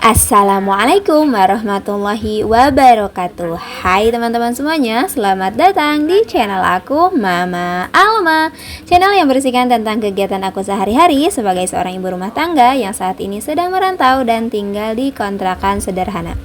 Assalamualaikum warahmatullahi wabarakatuh. Hai teman-teman semuanya, selamat datang di channel aku Mama Alma, channel yang berisikan tentang kegiatan aku sehari-hari sebagai seorang ibu rumah tangga yang saat ini sedang merantau dan tinggal di kontrakan sederhana.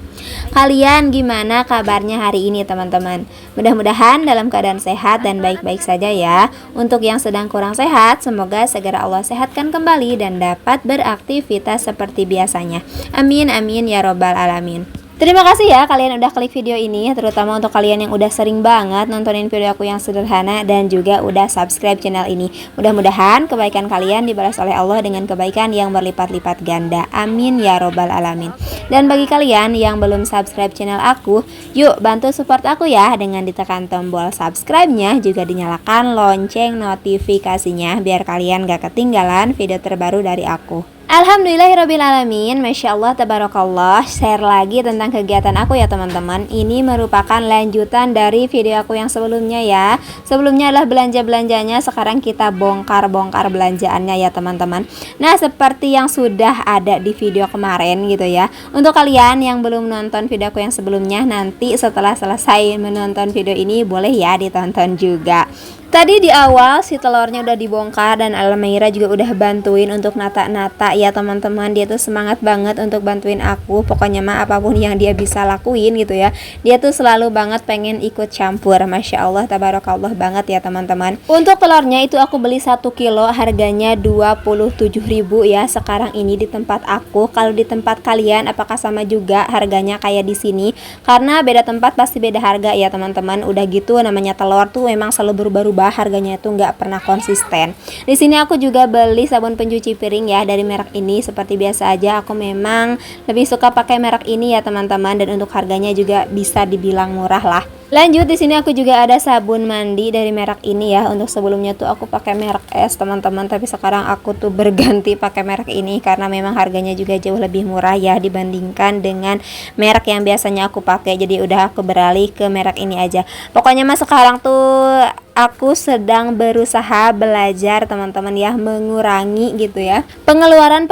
Kalian gimana kabarnya hari ini teman-teman? Mudah-mudahan dalam keadaan sehat dan baik-baik saja ya. Untuk yang sedang kurang sehat, semoga segera Allah sehatkan kembali dan dapat beraktivitas seperti biasanya. Amin amin ya robbal alamin. Terima kasih ya kalian udah klik video ini, terutama untuk kalian yang udah sering banget nontonin video aku yang sederhana dan juga udah subscribe channel ini. Mudah-mudahan kebaikan kalian dibalas oleh Allah dengan kebaikan yang berlipat-lipat ganda. Amin ya robbal alamin. Dan bagi kalian yang belum subscribe channel aku, yuk bantu support aku ya dengan ditekan tombol subscribe-nya, juga dinyalakan lonceng notifikasinya biar kalian gak ketinggalan video terbaru dari aku. Alhamdulillahirrabbilalamin. Masya Allah, tabarakallah. Share lagi tentang kegiatan aku ya teman-teman. Ini merupakan lanjutan dari video aku yang sebelumnya ya. Sebelumnya adalah belanja-belanjanya, sekarang kita bongkar-bongkar belanjaannya ya teman-teman. Nah, seperti yang sudah ada di video kemarin gitu ya. Untuk kalian yang belum nonton video aku yang sebelumnya, nanti setelah selesai menonton video ini boleh ya ditonton juga. Tadi di awal si telurnya udah dibongkar dan Almaira juga udah bantuin untuk nata-nata ya teman-teman. Dia tuh semangat banget untuk bantuin aku. Pokoknya mah apapun yang dia bisa lakuin gitu ya, dia tuh selalu banget pengen ikut campur. Masya Allah, tabarakallah banget ya teman-teman. Untuk telurnya itu aku beli 1 kilo, harganya 27.000 ya sekarang ini di tempat aku. Kalau di tempat kalian apakah sama juga harganya kayak di sini? Karena beda tempat pasti beda harga ya teman-teman. Udah gitu namanya telur tuh memang selalu berubah-ubah, harganya itu nggak pernah konsisten. Di sini aku juga beli sabun pencuci piring ya dari merek ini. Seperti biasa aja, aku memang lebih suka pakai merek ini ya teman-teman, dan untuk harganya juga bisa dibilang murah lah. Lanjut, di sini aku juga ada sabun mandi dari merek ini ya. Untuk sebelumnya tuh aku pakai merek S teman-teman, tapi sekarang aku tuh berganti pakai merek ini karena memang harganya juga jauh lebih murah ya dibandingkan dengan merek yang biasanya aku pakai. Jadi udah aku beralih ke merek ini aja. Pokoknya mah sekarang tuh aku sedang berusaha belajar teman-teman ya, mengurangi gitu ya pengeluaran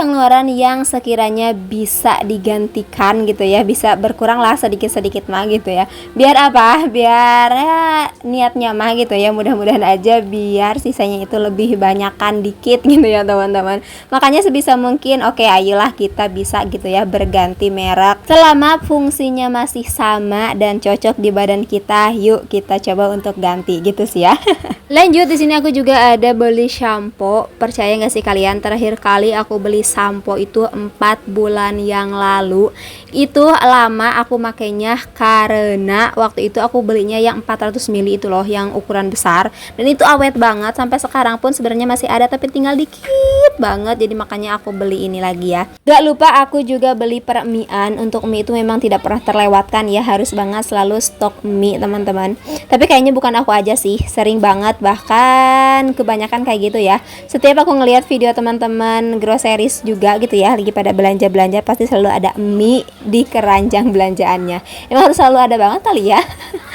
yang sekiranya bisa digantikan gitu ya, bisa berkurang lah sedikit-sedikit mah gitu ya. Biar apa? Biar ya niatnya mah gitu ya, mudah-mudahan aja biar sisanya itu lebih banyakan dikit gitu ya teman-teman. Makanya sebisa mungkin oke, ayolah kita bisa gitu ya berganti merek selama fungsinya masih sama dan cocok di badan kita. Yuk kita coba untuk ganti gitu sih ya. Lanjut, di sini aku juga ada beli shampoo. Percaya nggak sih kalian, terakhir kali aku beli shampoo itu 4 bulan yang lalu. Itu lama aku makainya karena waktu itu aku belinya yang 400 ml itu loh, yang ukuran besar, dan itu awet banget sampai sekarang pun sebenarnya masih ada tapi tinggal dikit banget. Jadi makanya aku beli ini lagi ya. Gak lupa aku juga beli permian. Untuk mie itu memang tidak pernah terlewatkan ya, harus banget selalu stok mie teman-teman. Tapi kayaknya bukan aku aja sih, sering banget, bahkan kebanyakan kayak gitu ya. Setiap aku ngelihat video teman-teman groceries juga gitu ya, lagi pada belanja-belanja, pasti selalu ada mie di keranjang belanjaannya. Emang harus selalu ada banget kali ya.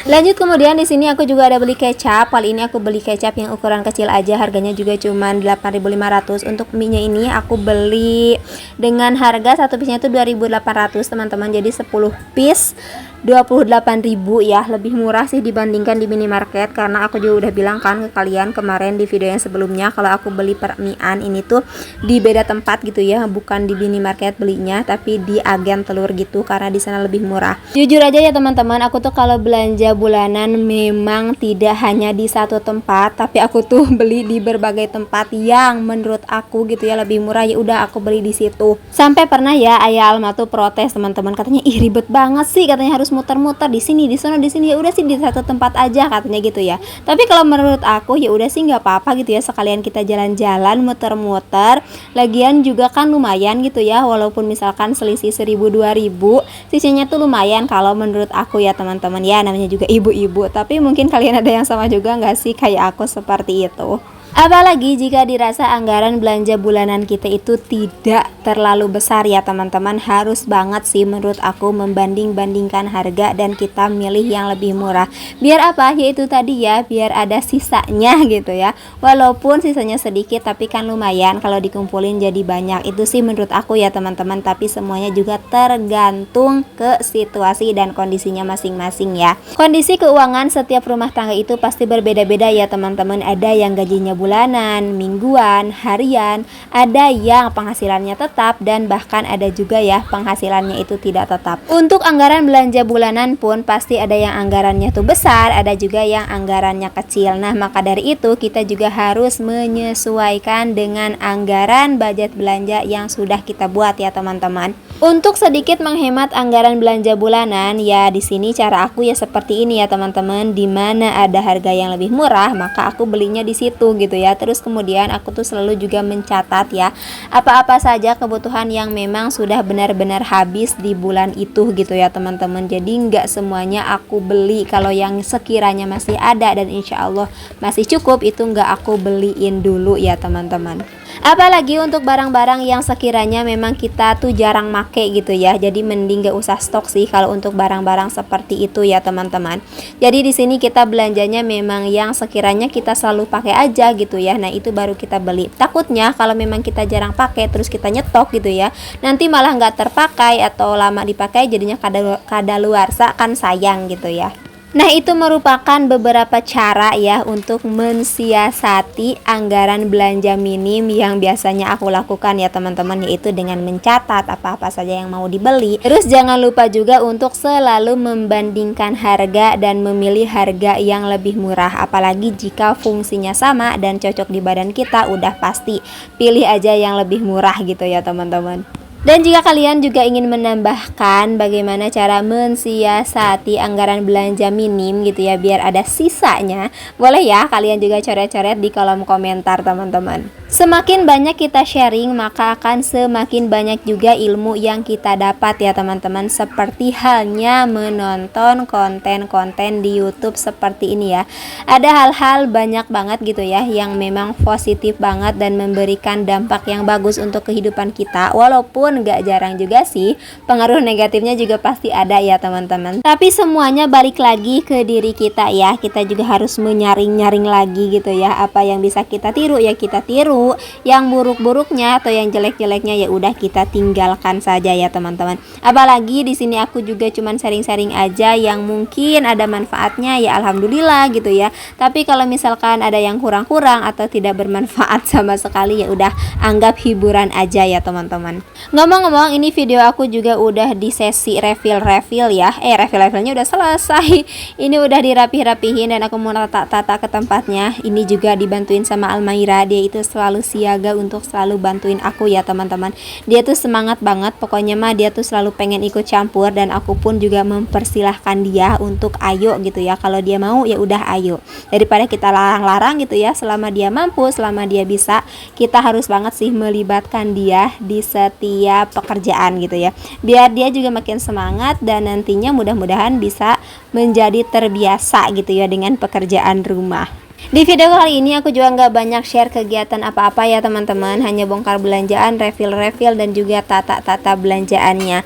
Lanjut, kemudian di sini aku juga ada beli kecap. Kali ini aku beli kecap yang ukuran kecil aja, harganya juga cuma 8.500. Untuk mie-nya ini aku beli dengan harga satu piece-nya itu 2.800 teman-teman. Jadi 10 piece 28.000 ya, lebih murah sih dibandingkan di minimarket. Karena aku juga udah bilang kan ke kalian kemarin di video yang sebelumnya, kalau aku beli permian ini tuh di beda tempat gitu ya, bukan di minimarket belinya tapi di agen telur gitu, karena di sana lebih murah. Jujur aja ya teman-teman, aku tuh kalau belanja bulanan memang tidak hanya di satu tempat, tapi aku tuh beli di berbagai tempat yang menurut aku gitu ya lebih murah. Ya udah aku beli di situ. Sampai pernah ya Ayah Alma tuh protes teman-teman, katanya ih ribet banget sih, katanya harus muter-muter di sini, di sana, di sini. Ya udah sih di satu tempat aja katanya gitu ya. Tapi kalau menurut aku ya udah sih nggak apa-apa gitu ya, sekalian kita jalan-jalan muter-muter. Lagian juga kan lumayan gitu ya, walaupun misalkan selisih 1.000-2.000, sisanya tuh lumayan kalau menurut aku ya teman-teman ya. Namanya juga ibu-ibu, tapi mungkin kalian ada yang sama juga nggak sih kayak aku seperti itu. Apalagi jika dirasa anggaran belanja bulanan kita itu tidak terlalu besar ya teman-teman, harus banget sih menurut aku membanding-bandingkan harga dan kita milih yang lebih murah. Biar apa? Yaitu tadi ya, biar ada sisanya gitu ya. Walaupun sisanya sedikit tapi kan lumayan kalau dikumpulin jadi banyak. Itu sih menurut aku ya teman-teman, tapi semuanya juga tergantung ke situasi dan kondisinya masing-masing ya. Kondisi keuangan setiap rumah tangga itu pasti berbeda-beda ya teman-teman. Ada yang gajinya bulanan, mingguan, harian, ada yang penghasilannya tetap, dan bahkan ada juga ya penghasilannya itu tidak tetap. Untuk anggaran belanja bulanan pun pasti ada yang anggarannya tuh besar, ada juga yang anggarannya kecil. Nah, maka dari itu kita juga harus menyesuaikan dengan anggaran budget belanja yang sudah kita buat ya teman-teman. Untuk sedikit menghemat anggaran belanja bulanan, ya di sini cara aku ya seperti ini ya teman-teman. Di mana ada harga yang lebih murah, maka aku belinya di situ gitu ya. Terus kemudian aku tuh selalu juga mencatat ya apa-apa saja kebutuhan yang memang sudah benar-benar habis di bulan itu gitu ya teman-teman. Jadi nggak semuanya aku beli, kalau yang sekiranya masih ada dan insya Allah masih cukup itu nggak aku beliin dulu ya teman-teman. Apalagi untuk barang-barang yang sekiranya memang kita tuh jarang make gitu ya. Jadi mending gak usah stok sih kalau untuk barang-barang seperti itu ya teman-teman. Jadi di sini kita belanjanya memang yang sekiranya kita selalu pakai aja gitu ya. Nah, itu baru kita beli. Takutnya kalau memang kita jarang pakai terus kita nyetok gitu ya, nanti malah nggak terpakai atau lama dipakai jadinya kadaluarsa, kan sayang gitu ya. Nah, itu merupakan beberapa cara ya untuk mensiasati anggaran belanja minim yang biasanya aku lakukan ya teman-teman, yaitu dengan mencatat apa-apa saja yang mau dibeli. Terus jangan lupa juga untuk selalu membandingkan harga dan memilih harga yang lebih murah. Apalagi jika fungsinya sama dan cocok di badan kita, udah pasti pilih aja yang lebih murah gitu ya teman-teman. Dan jika kalian juga ingin menambahkan bagaimana cara mensiasati anggaran belanja minim gitu ya biar ada sisanya, boleh ya kalian juga coret-coret di kolom komentar teman-teman. Semakin banyak kita sharing, maka akan semakin banyak juga ilmu yang kita dapat ya teman-teman. Seperti halnya menonton konten-konten di YouTube seperti ini ya. Ada hal-hal banyak banget gitu ya yang memang positif banget dan memberikan dampak yang bagus untuk kehidupan kita. Walaupun nggak jarang juga sih pengaruh negatifnya juga pasti ada ya teman-teman. Tapi semuanya balik lagi ke diri kita ya. Kita juga harus menyaring-nyaring lagi gitu ya. Apa yang bisa kita tiru ya kita tiru, yang buruk-buruknya atau yang jelek-jeleknya ya udah kita tinggalkan saja ya teman-teman. Apalagi di sini aku juga cuman sharing-sharing aja yang mungkin ada manfaatnya ya alhamdulillah gitu ya. Tapi kalau misalkan ada yang kurang-kurang atau tidak bermanfaat sama sekali ya udah anggap hiburan aja ya teman-teman. Ngomong-ngomong, ini video aku juga udah di sesi refill ya. Refill-refillnya udah selesai. Ini udah dirapih-rapihin dan aku mau tata ke tempatnya. Ini juga dibantuin sama Almaira. Dia itu selalu siaga untuk selalu bantuin aku ya teman-teman. Dia tuh semangat banget. Pokoknya mah dia tuh selalu pengen ikut campur dan aku pun juga mempersilahkan dia untuk ayo gitu ya. Kalau dia mau ya udah ayo. Daripada kita larang-larang gitu ya. Selama dia mampu, selama dia bisa, kita harus banget sih melibatkan dia di setiap pekerjaan gitu ya, biar dia juga makin semangat dan nantinya mudah-mudahan bisa menjadi terbiasa gitu ya dengan pekerjaan rumah. Di video kali ini aku juga nggak banyak share kegiatan apa-apa ya teman-teman, hanya bongkar belanjaan, refill dan juga tata belanjaannya.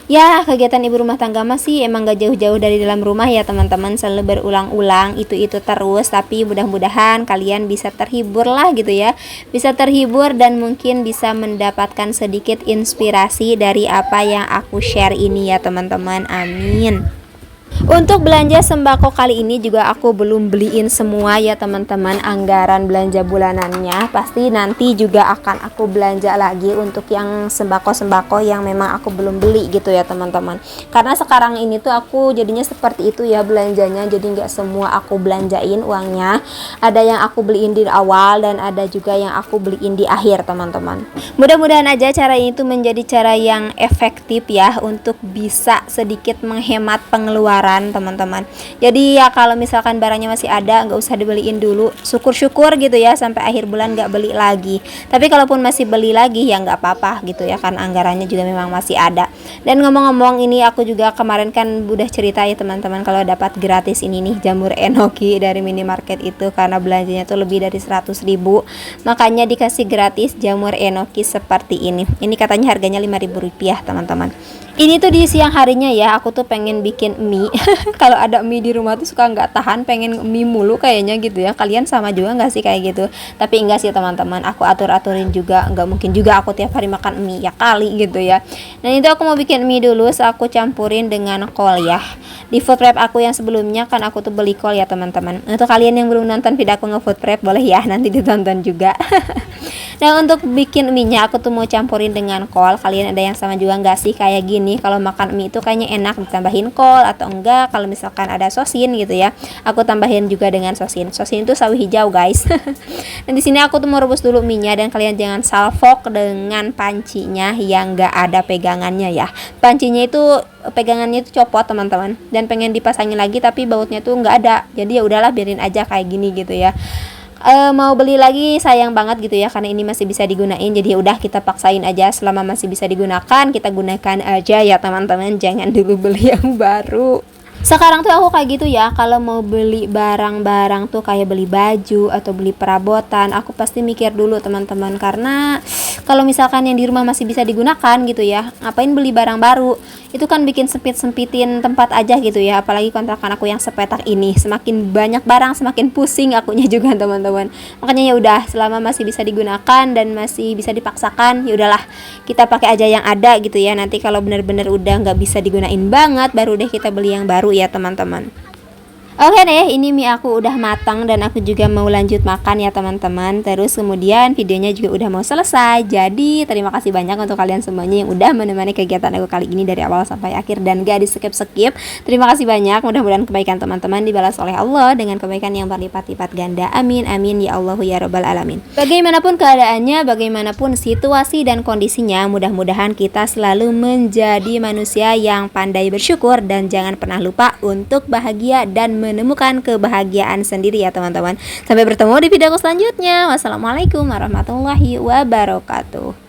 Ya, kegiatan ibu rumah tangga masih emang gak jauh-jauh dari dalam rumah ya teman-teman, selalu berulang-ulang itu terus. Tapi mudah-mudahan kalian bisa terhibur lah gitu ya, bisa terhibur dan mungkin bisa mendapatkan sedikit inspirasi dari apa yang aku share ini ya teman-teman, amin. Untuk belanja sembako kali ini juga aku belum beliin semua ya teman-teman anggaran belanja bulanannya. Pasti nanti juga akan aku belanja lagi untuk yang sembako-sembako yang memang aku belum beli gitu ya teman-teman. Karena sekarang ini tuh aku jadinya seperti itu ya belanjanya. Jadi nggak semua aku belanjain uangnya. Ada yang aku beliin di awal dan ada juga yang aku beliin di akhir teman-teman. Mudah-mudahan aja cara ini tuh menjadi cara yang efektif ya untuk bisa sedikit menghemat pengeluaran lebaran teman-teman. Jadi ya kalau misalkan barangnya masih ada nggak usah dibeliin dulu, syukur-syukur gitu ya sampai akhir bulan nggak beli lagi. Tapi kalaupun masih beli lagi ya nggak apa-apa gitu ya, karena anggarannya juga memang masih ada. Dan ngomong-ngomong ini aku juga kemarin kan udah cerita ya teman-teman kalau dapat gratis ini nih jamur enoki dari minimarket itu, karena belanjanya tuh lebih dari 100.000, makanya dikasih gratis jamur enoki seperti ini. Ini katanya harganya Rp5.000 teman-teman. Ini tuh di siang harinya ya, aku tuh pengen bikin mie. Kalau ada mie di rumah tuh suka nggak tahan, pengen mie mulu kayaknya gitu ya. Kalian sama juga nggak sih kayak gitu? Tapi enggak sih teman-teman, aku atur-aturin juga. Nggak mungkin juga aku tiap hari makan mie ya kali gitu ya. Dan itu aku mau bikin mie dulu, aku campurin dengan kol ya. Di food prep aku yang sebelumnya kan aku tuh beli kol ya teman-teman. Untuk kalian yang belum nonton video aku nge-food prep, boleh ya nanti ditonton juga. Nah untuk bikin mie nya aku tuh mau campurin dengan kol. Kalian ada yang sama juga nggak sih kayak gini? Kalau makan mie itu kayaknya enak ditambahin kol atau enggak kalau misalkan ada sosin gitu ya. Aku tambahin juga dengan sosin. Sosin itu sawi hijau guys. Dan di sini aku tuh mau rebus dulu mie nya, dan kalian jangan salfok dengan pancinya yang nggak ada pegangannya ya. Pancinya itu pegangannya itu copot teman-teman, dan pengen dipasangin lagi tapi bautnya tuh nggak ada. Jadi ya udahlah biarin aja kayak gini gitu ya. Mau beli lagi sayang banget gitu ya, karena ini masih bisa digunain. Jadi ya udah kita paksain aja, selama masih bisa digunakan kita gunakan aja ya teman-teman, jangan dulu beli yang baru. Sekarang tuh aku kayak gitu ya, kalau mau beli barang-barang tuh kayak beli baju atau beli perabotan, aku pasti mikir dulu teman-teman, karena kalau misalkan yang di rumah masih bisa digunakan gitu ya, ngapain beli barang baru? Itu kan bikin sempit-sempitin tempat aja gitu ya, apalagi kontrakan aku yang sepetak ini, semakin banyak barang semakin pusing akunya juga teman-teman. Makanya ya udah, selama masih bisa digunakan dan masih bisa dipaksakan, ya udahlah kita pakai aja yang ada gitu ya. Nanti kalau bener-bener udah nggak bisa digunain banget, baru deh kita beli yang baru ya teman-teman. Oke deh, ini mie aku udah matang dan aku juga mau lanjut makan ya teman-teman. Terus kemudian videonya juga udah mau selesai. Jadi terima kasih banyak untuk kalian semuanya yang udah menemani kegiatan aku kali ini dari awal sampai akhir dan gak di skip-skip. Terima kasih banyak, mudah-mudahan kebaikan teman-teman dibalas oleh Allah dengan kebaikan yang berlipat-lipat ganda. Amin amin ya Allah ya rabbal alamin. Bagaimanapun keadaannya, bagaimanapun situasi dan kondisinya, mudah-mudahan kita selalu menjadi manusia yang pandai bersyukur dan jangan pernah lupa untuk bahagia dan menemukan kebahagiaan sendiri ya teman-teman. Sampai bertemu di video selanjutnya. Wassalamualaikum warahmatullahi wabarakatuh.